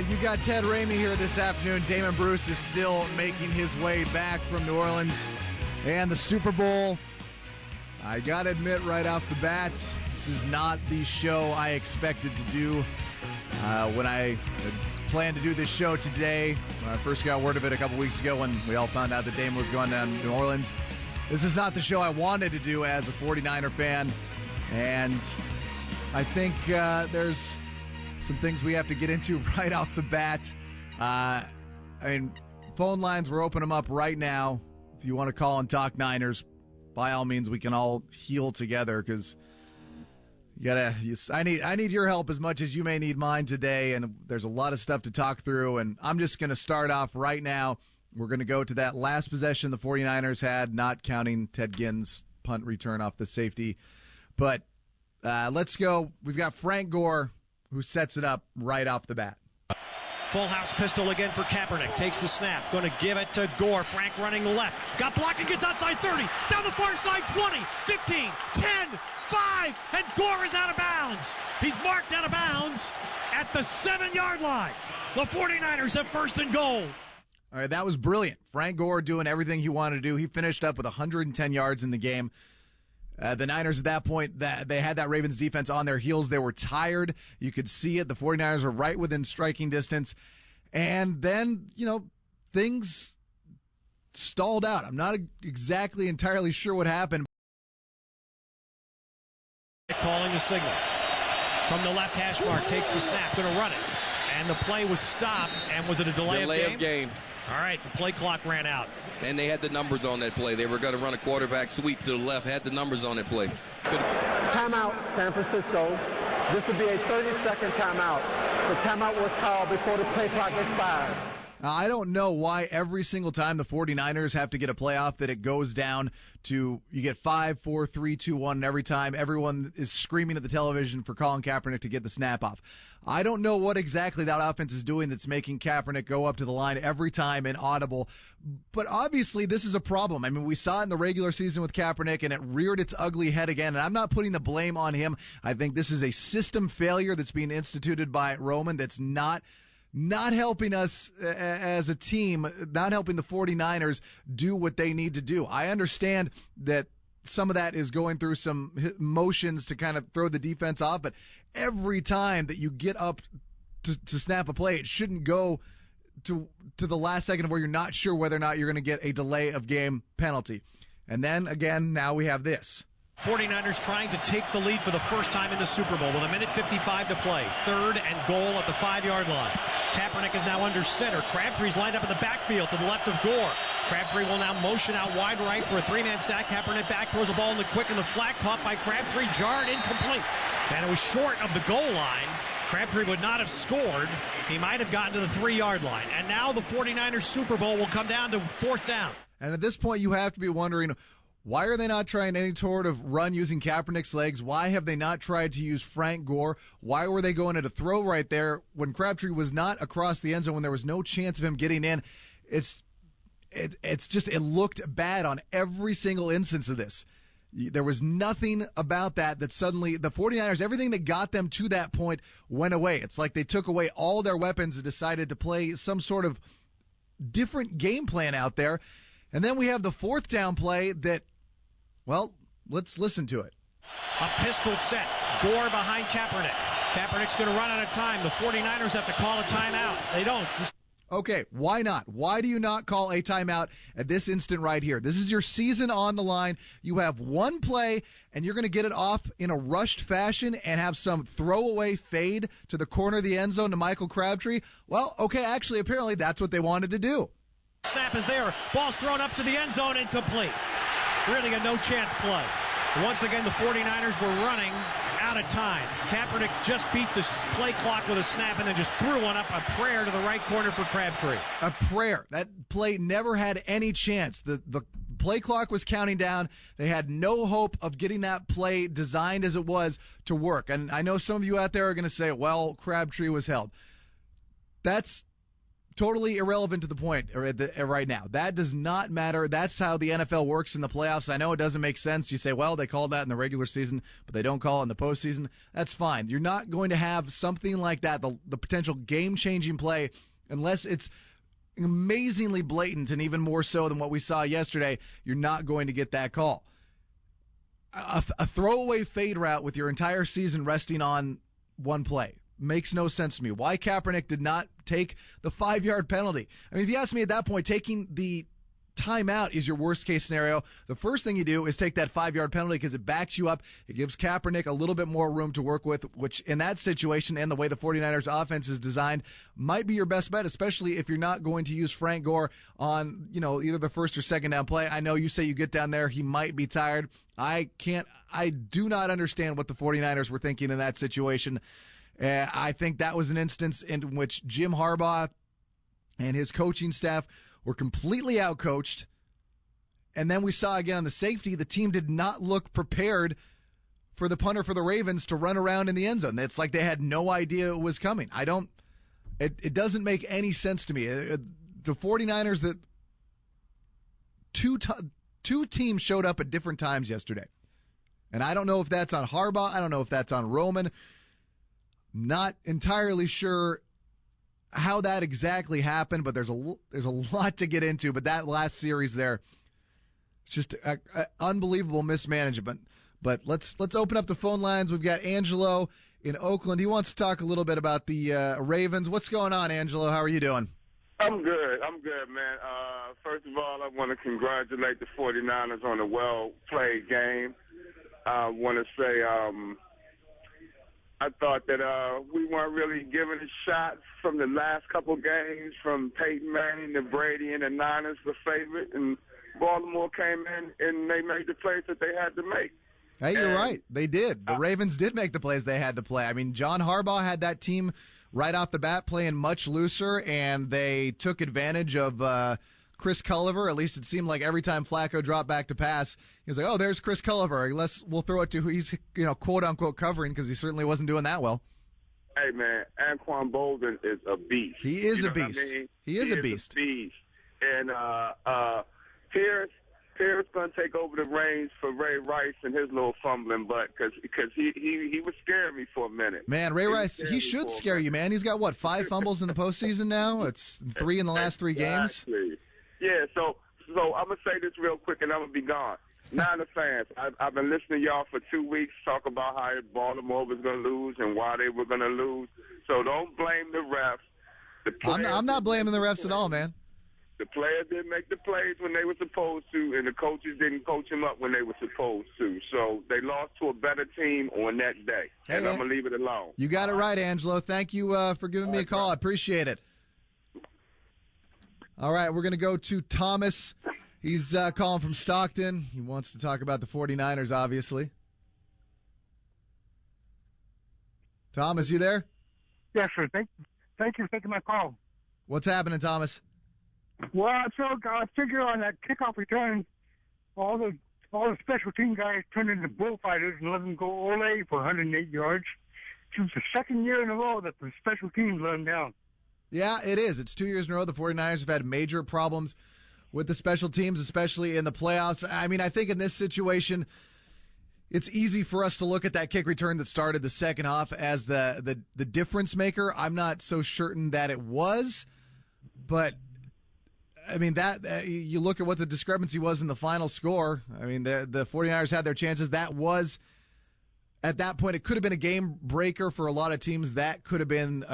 right, you got Ted Ramey here this afternoon. Damon Bruce is still making his way back from New Orleans and the Super Bowl. I got to admit right off the bat, this is not the show I expected to do when I planned to do this show today. When I first got word of it a couple weeks ago when we all found out that Damon was going down to New Orleans. This is not the show I wanted to do as a 49er fan, and I think there's some things we have to get into right off the bat. Phone lines, we're opening them up right now. If you want to call and talk Niners, by all means, we can all heal together because I need your help as much as you may need mine today, and there's a lot of stuff to talk through, and I'm just going to start off right now. We're going to go to that last possession the 49ers had, not counting Ted Ginn's punt return off the safety. But let's go. We've got Frank Gore, who sets it up right off the bat. Full house pistol again for Kaepernick. Takes the snap. Going to give it to Gore. Frank running left. Got blocked and gets outside 30. Down the far side 20, 15, 10, 5. And Gore is out of bounds. He's marked out of bounds at the 7-yard line. The 49ers have first and goal. All right, that was brilliant. Frank Gore doing everything he wanted to do. He finished up with 110 yards in the game. The Niners at that point, they had that Ravens defense on their heels. They were tired. You could see it. The 49ers were right within striking distance. And then, things stalled out. I'm not exactly entirely sure what happened. Calling the signals. From the left hash mark, takes the snap, going to run it. And the play was stopped. And was it a delay of game? All right, the play clock ran out. And they had the numbers on that play. They were going to run a quarterback sweep to the left, had the numbers on that play. Timeout, San Francisco. This would be a 30-second timeout. The timeout was called before the play clock expired. Now, I don't know why every single time the 49ers have to get a playoff that it goes down to you get 5, 4, 3, 2, 1, and every time everyone is screaming at the television for Colin Kaepernick to get the snap off. I don't know what exactly that offense is doing that's making Kaepernick go up to the line every time inaudible, but obviously this is a problem. I mean, we saw it in the regular season with Kaepernick, and it reared its ugly head again, and I'm not putting the blame on him. I think this is a system failure that's being instituted by Roman that's not helping us as a team, not helping the 49ers do what they need to do. I understand that some of that is going through some motions to kind of throw the defense off, but every time that you get up to snap a play, it shouldn't go to the last second where you're not sure whether or not you're going to get a delay of game penalty. And then, again, now we have this. 49ers trying to take the lead for the first time in the Super Bowl with 1:55 to play. 3rd and goal at the 5-yard line. Kaepernick is now under center. Crabtree's lined up in the backfield to the left of Gore. Crabtree will now motion out wide right for a 3-man stack. Kaepernick back, throws the ball in the quick in the flat, caught by Crabtree, jarred, incomplete. And it was short of the goal line. Crabtree would not have scored. He might have gotten to the 3-yard line. And now the 49ers Super Bowl will come down to 4th down. And at this point, you have to be wondering, why are they not trying any sort of run using Kaepernick's legs? Why have they not tried to use Frank Gore? Why were they going at a throw right there when Crabtree was not across the end zone, when there was no chance of him getting in? It looked bad on every single instance of this. There was nothing about that suddenly the 49ers, everything that got them to that point went away. It's like they took away all their weapons and decided to play some sort of different game plan out there. And then we have the 4th down play that, well, let's listen to it. A pistol set. Gore behind Kaepernick. Kaepernick's going to run out of time. The 49ers have to call a timeout. They don't. Okay, why not? Why do you not call a timeout at this instant right here? This is your season on the line. You have one play, and you're going to get it off in a rushed fashion and have some throwaway fade to the corner of the end zone to Michael Crabtree? Well, okay, actually, apparently that's what they wanted to do. Snap is there. Ball's thrown up to the end zone, incomplete. Really a no-chance play. Once again, the 49ers were running out of time. Kaepernick just beat the play clock with a snap and then just threw one up, a prayer to the right corner for Crabtree. A prayer. That play never had any chance. The play clock was counting down. They had no hope of getting that play designed as it was to work. And I know some of you out there are going to say, well, Crabtree was held. That's totally irrelevant to the point right now. That does not matter. That's how the NFL works in the playoffs. I know it doesn't make sense. You say, well, they called that in the regular season, but they don't call it in the postseason. That's fine. You're not going to have something like that, the potential game-changing play, unless it's amazingly blatant and even more so than what we saw yesterday. You're not going to get that call. A throwaway fade route with your entire season resting on one play makes no sense to me. Why Kaepernick did not take the 5-yard penalty? I mean, if you ask me at that point, taking the timeout is your worst case scenario. The first thing you do is take that 5-yard penalty because it backs you up. It gives Kaepernick a little bit more room to work with, which in that situation and the way the 49ers offense is designed might be your best bet, especially if you're not going to use Frank Gore on, either the first or second down play. I know you say you get down there, he might be tired. I do not understand what the 49ers were thinking in that situation. I think that was an instance in which Jim Harbaugh and his coaching staff were completely outcoached. And then we saw again on the safety, the team did not look prepared for the punter for the Ravens to run around in the end zone. It's like they had no idea it was coming. It doesn't make any sense to me. The 49ers, that two teams showed up at different times yesterday. And I don't know if that's on Harbaugh. I don't know if that's on Roman. Not entirely sure how that exactly happened, but there's a lot to get into. But that last series there, it's just unbelievable mismanagement. But let's open up the phone lines. We've got Angelo in Oakland. He wants to talk a little bit about the Ravens. What's going on, Angelo? How are you doing? I'm good, man. First of all, I want to congratulate the 49ers on a well-played game. I want to say I thought that we weren't really given a shot from the last couple games, from Peyton Manning to Brady, and the Niners were favorite, and Baltimore came in and they made the plays that they had to make. Hey, you're right. They did. The Ravens did make the plays they had to play. I mean, John Harbaugh had that team right off the bat playing much looser, and they took advantage of Chris Culliver. At least it seemed like every time Flacco dropped back to pass, he was like, oh, there's Chris Culliver. We'll throw it to who he's, quote-unquote covering, because he certainly wasn't doing that well. Hey, man, Anquan Bolden is a beast. He is a beast. I mean? He is a beast. And Pierre's going to take over the reins for Ray Rice and his little fumbling butt, because he was scaring me for a minute. Man, Ray Rice, he should scare you, man. He's got, 5 fumbles in the postseason now? It's 3 in the last 3 games? Yeah, so I'm going to say this real quick, and I'm going to be gone. Niner fans, I've been listening to y'all for 2 weeks talk about how Baltimore was going to lose and why they were going to lose. So don't blame the refs. I'm not blaming the refs at all, man. The players didn't make the plays when they were supposed to, and the coaches didn't coach them up when they were supposed to. So they lost to a better team on that day, and I'm going to leave it alone. You got it right, Angelo. Thank you for giving me a call. I appreciate it. All right, we're going to go to Thomas. He's calling from Stockton. He wants to talk about the 49ers, obviously. Thomas, you there? Yes, sir. Thank you for taking my call. What's happening, Thomas? Well, I figure on that kickoff return, all the special team guys turned into bullfighters and let them go ole for 108 yards. It was the second year in a row that the special teams let them down. Yeah, it is. It's 2 years in a row. The 49ers have had major problems with the special teams, especially in the playoffs. I mean, I think in this situation, it's easy for us to look at that kick return that started the second half as the difference maker. I'm not so certain that it was, but I mean, that you look at what the discrepancy was in the final score. I mean, the 49ers had their chances. That was, at that point, it could have been a game breaker for a lot of teams. That could have been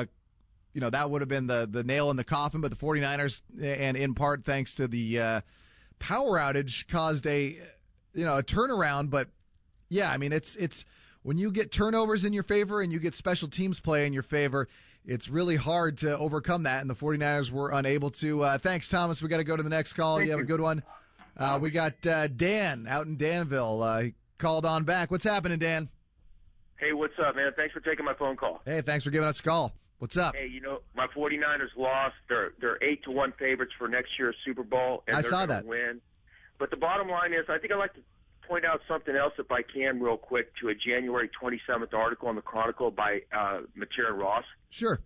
that would have been the nail in the coffin, but the 49ers, and in part thanks to the power outage, caused a turnaround. But yeah, I mean, it's when you get turnovers in your favor and you get special teams play in your favor, it's really hard to overcome that, and the 49ers were unable to. Thanks, Thomas. We got to go to the next call. You have a good one. We got Dan out in Danville. He called on back. What's happening, Dan? Hey, what's up, man? Thanks for taking my phone call. Hey, thanks for giving us a call. What's up? Hey, my 49ers lost. They're 8-1 favorites for next year's Super Bowl, and they're going to win. But the bottom line is, I think I'd like to point out something else, if I can, real quick, to a January 27th article in the Chronicle by Matera Ross. Sure.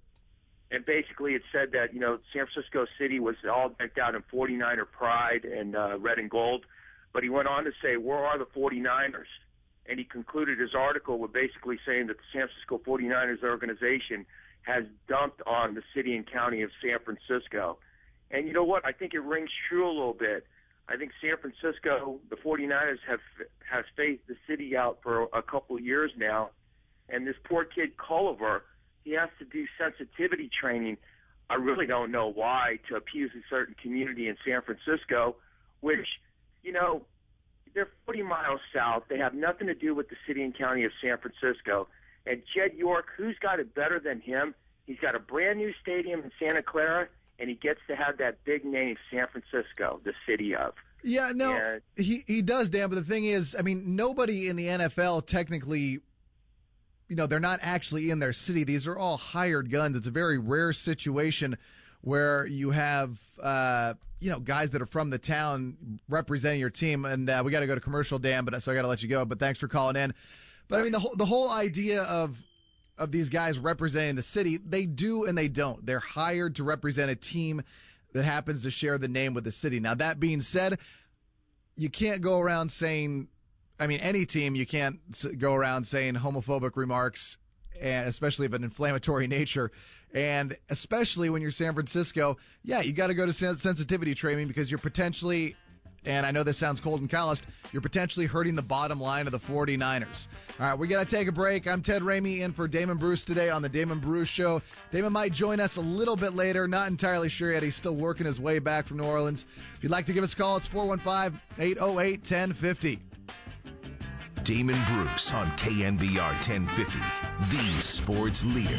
And basically it said that, San Francisco City was all decked out in 49er pride and red and gold. But he went on to say, where are the 49ers? And he concluded his article with basically saying that the San Francisco 49ers organization has dumped on the city and county of San Francisco. And you know what? I think it rings true a little bit. I think San Francisco, the 49ers have faced the city out for a couple of years now. And this poor kid, Culliver, he has to do sensitivity training. I really don't know why, to appease a certain community in San Francisco, which, they're 40 miles south. They have nothing to do with the city and county of San Francisco. And Jed York, who's got it better than him? He's got a brand-new stadium in Santa Clara, and he gets to have that big name, San Francisco, the city of. Yeah, no, he does, Dan, but the thing is, nobody in the NFL technically, they're not actually in their city. These are all hired guns. It's a very rare situation where you have, guys that are from the town representing your team. And we got to go to commercial, Dan, so I got to let you go. But thanks for calling in. But, the whole idea of these guys representing the city, they do and they don't. They're hired to represent a team that happens to share the name with the city. Now, that being said, you can't go around saying – any team, you can't go around saying homophobic remarks, and especially of an inflammatory nature. And especially when you're San Francisco, you got to go to sensitivity training because you're potentially – and I know this sounds cold and calloused, you're potentially hurting the bottom line of the 49ers. All right, we got to take a break. I'm Ted Ramey in for Damon Bruce today on the Damon Bruce Show. Damon might join us a little bit later. Not entirely sure yet. He's still working his way back from New Orleans. If you'd like to give us a call, it's 415-808-1050. Damon Bruce on KNBR 1050, the sports leader.